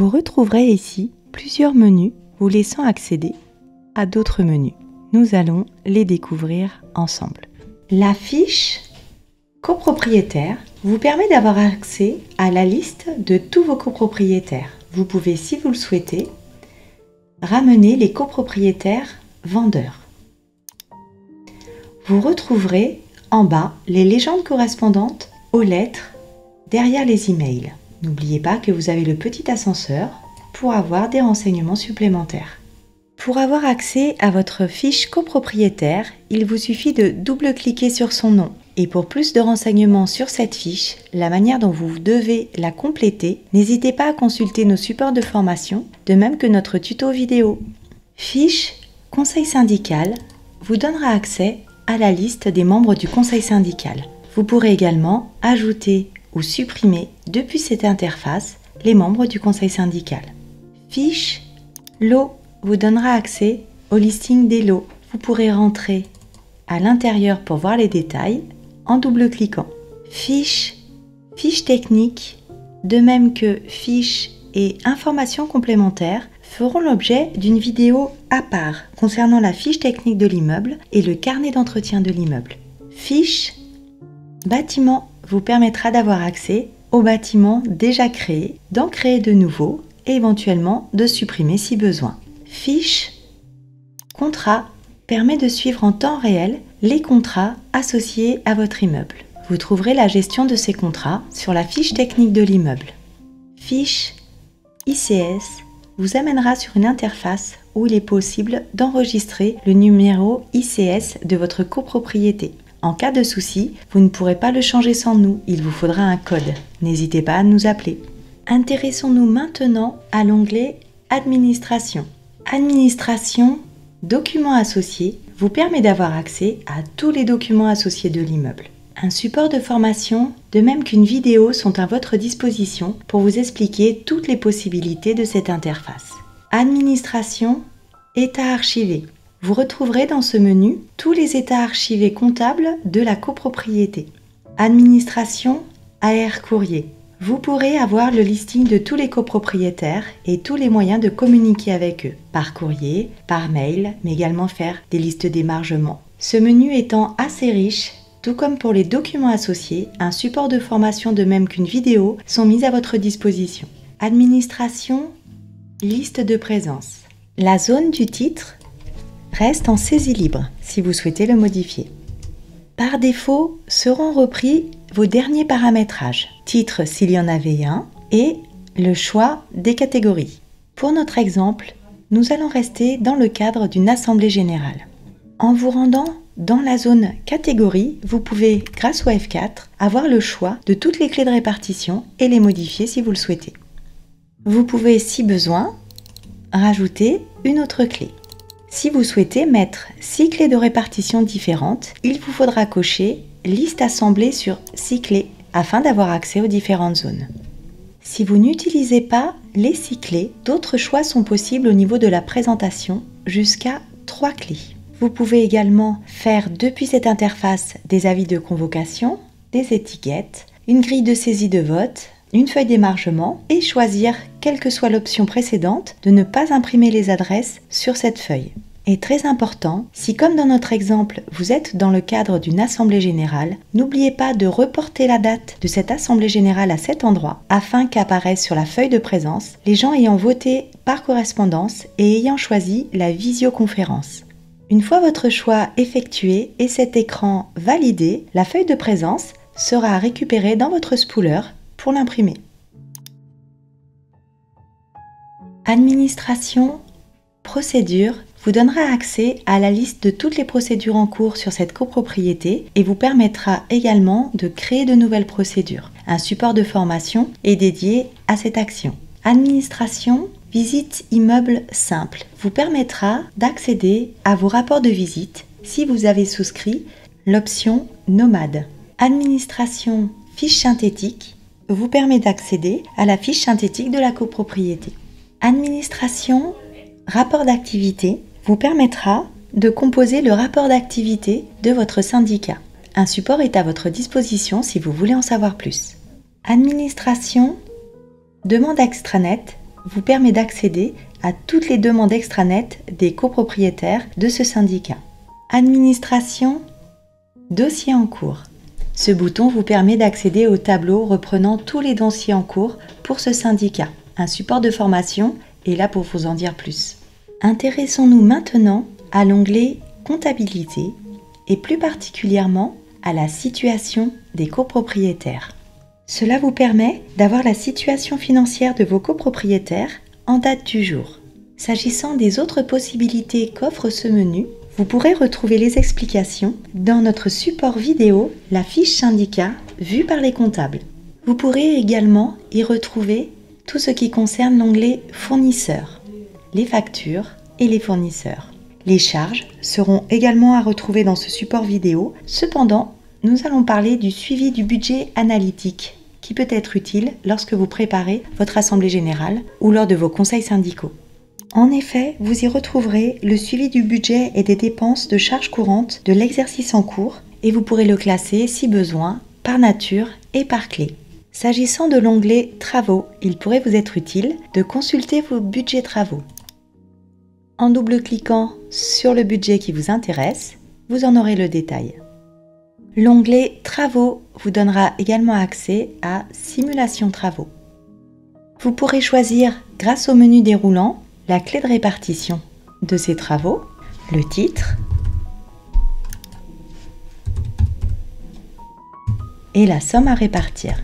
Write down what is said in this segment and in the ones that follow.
Vous retrouverez ici plusieurs menus vous laissant accéder à d'autres menus. Nous allons les découvrir ensemble. La fiche copropriétaire vous permet d'avoir accès à la liste de tous vos copropriétaires. Vous pouvez, si vous le souhaitez, ramener les copropriétaires vendeurs. Vous retrouverez en bas les légendes correspondantes aux lettres derrière les emails. N'oubliez pas que vous avez le petit ascenseur pour avoir des renseignements supplémentaires. Pour avoir accès à votre fiche copropriétaire, il vous suffit de double-cliquer sur son nom. Et pour plus de renseignements sur cette fiche, la manière dont vous devez la compléter, n'hésitez pas à consulter nos supports de formation, de même que notre tuto vidéo. Fiche Conseil syndical vous donnera accès à la liste des membres du conseil syndical. Vous pourrez également ajouter ou supprimer depuis cette interface les membres du conseil syndical. Fiche Lot vous donnera accès au listing des lots. Vous pourrez rentrer à l'intérieur pour voir les détails en double-cliquant. Fiche technique, de même que fiches et informations complémentaires feront l'objet d'une vidéo à part concernant la fiche technique de l'immeuble et le carnet d'entretien de l'immeuble. Fiche bâtiment vous permettra d'avoir accès aux bâtiments déjà créés, d'en créer de nouveaux et éventuellement de supprimer si besoin. Fiche contrat permet de suivre en temps réel les contrats associés à votre immeuble. Vous trouverez la gestion de ces contrats sur la fiche technique de l'immeuble. Fiche ICS vous amènera sur une interface où il est possible d'enregistrer le numéro ICS de votre copropriété. En cas de souci, vous ne pourrez pas le changer sans nous, il vous faudra un code. N'hésitez pas à nous appeler. Intéressons-nous maintenant à l'onglet Administration. Administration, documents associés, vous permet d'avoir accès à tous les documents associés de l'immeuble. Un support de formation, de même qu'une vidéo, sont à votre disposition pour vous expliquer toutes les possibilités de cette interface. Administration, état archivé. Vous retrouverez dans ce menu tous les états archivés comptables de la copropriété. Administration, AR courrier. Vous pourrez avoir le listing de tous les copropriétaires et tous les moyens de communiquer avec eux, par courrier, par mail, mais également faire des listes d'émargement. Ce menu étant assez riche, tout comme pour les documents associés, un support de formation de même qu'une vidéo sont mis à votre disposition. Administration, liste de présence. La zone du titre reste en saisie libre si vous souhaitez le modifier. Par défaut, seront repris vos derniers paramétrages, titre s'il y en avait un, et le choix des catégories. Pour notre exemple, nous allons rester dans le cadre d'une assemblée générale. En vous rendant dans la zone catégorie, vous pouvez, grâce au F4, avoir le choix de toutes les clés de répartition et les modifier si vous le souhaitez. Vous pouvez, si besoin, rajouter une autre clé. Si vous souhaitez mettre 6 clés de répartition différentes, il vous faudra cocher « Liste assemblée sur 6 clés » afin d'avoir accès aux différentes zones. Si vous n'utilisez pas les 6 clés, d'autres choix sont possibles au niveau de la présentation jusqu'à 3 clés. Vous pouvez également faire depuis cette interface des avis de convocation, des étiquettes, une grille de saisie de vote, une feuille d'émargement et choisir, quelle que soit l'option précédente, de ne pas imprimer les adresses sur cette feuille. Et très important, si comme dans notre exemple, vous êtes dans le cadre d'une assemblée générale, n'oubliez pas de reporter la date de cette assemblée générale à cet endroit afin qu'apparaissent sur la feuille de présence les gens ayant voté par correspondance et ayant choisi la visioconférence. Une fois votre choix effectué et cet écran validé, la feuille de présence sera récupérée dans votre spooler pour l'imprimer. Administration, procédure vous donnera accès à la liste de toutes les procédures en cours sur cette copropriété et vous permettra également de créer de nouvelles procédures. Un support de formation est dédié à cette action. Administration, visite immeuble simple vous permettra d'accéder à vos rapports de visite si vous avez souscrit l'option nomade. Administration, fiche synthétique vous permet d'accéder à la fiche synthétique de la copropriété. Administration, rapport d'activité vous permettra de composer le rapport d'activité de votre syndicat. Un support est à votre disposition si vous voulez en savoir plus. Administration, demande extranet vous permet d'accéder à toutes les demandes extranet des copropriétaires de ce syndicat. Administration, dossier en cours. Ce bouton vous permet d'accéder au tableau reprenant tous les dossiers en cours pour ce syndicat. Un support de formation est là pour vous en dire plus. Intéressons-nous maintenant à l'onglet Comptabilité et plus particulièrement à la situation des copropriétaires. Cela vous permet d'avoir la situation financière de vos copropriétaires en date du jour. S'agissant des autres possibilités qu'offre ce menu, vous pourrez retrouver les explications dans notre support vidéo, la fiche syndicat vue par les comptables. Vous pourrez également y retrouver tout ce qui concerne l'onglet fournisseurs, les factures et les fournisseurs. Les charges seront également à retrouver dans ce support vidéo. Cependant, nous allons parler du suivi du budget analytique qui peut être utile lorsque vous préparez votre assemblée générale ou lors de vos conseils syndicaux. En effet, vous y retrouverez le suivi du budget et des dépenses de charges courantes de l'exercice en cours et vous pourrez le classer, si besoin, par nature et par clé. S'agissant de l'onglet Travaux, il pourrait vous être utile de consulter vos budgets travaux. En double-cliquant sur le budget qui vous intéresse, vous en aurez le détail. L'onglet Travaux vous donnera également accès à Simulation travaux. Vous pourrez choisir, grâce au menu déroulant, la clé de répartition de ces travaux, le titre et la somme à répartir.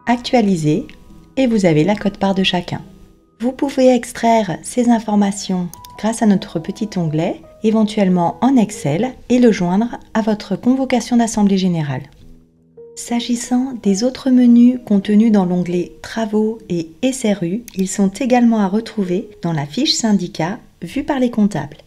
Actualiser et vous avez la quote-part de chacun. Vous pouvez extraire ces informations grâce à notre petit onglet, éventuellement en Excel, et le joindre à votre convocation d'assemblée générale. S'agissant des autres menus contenus dans l'onglet Travaux et SRU, ils sont également à retrouver dans la fiche syndicat vue par les comptables.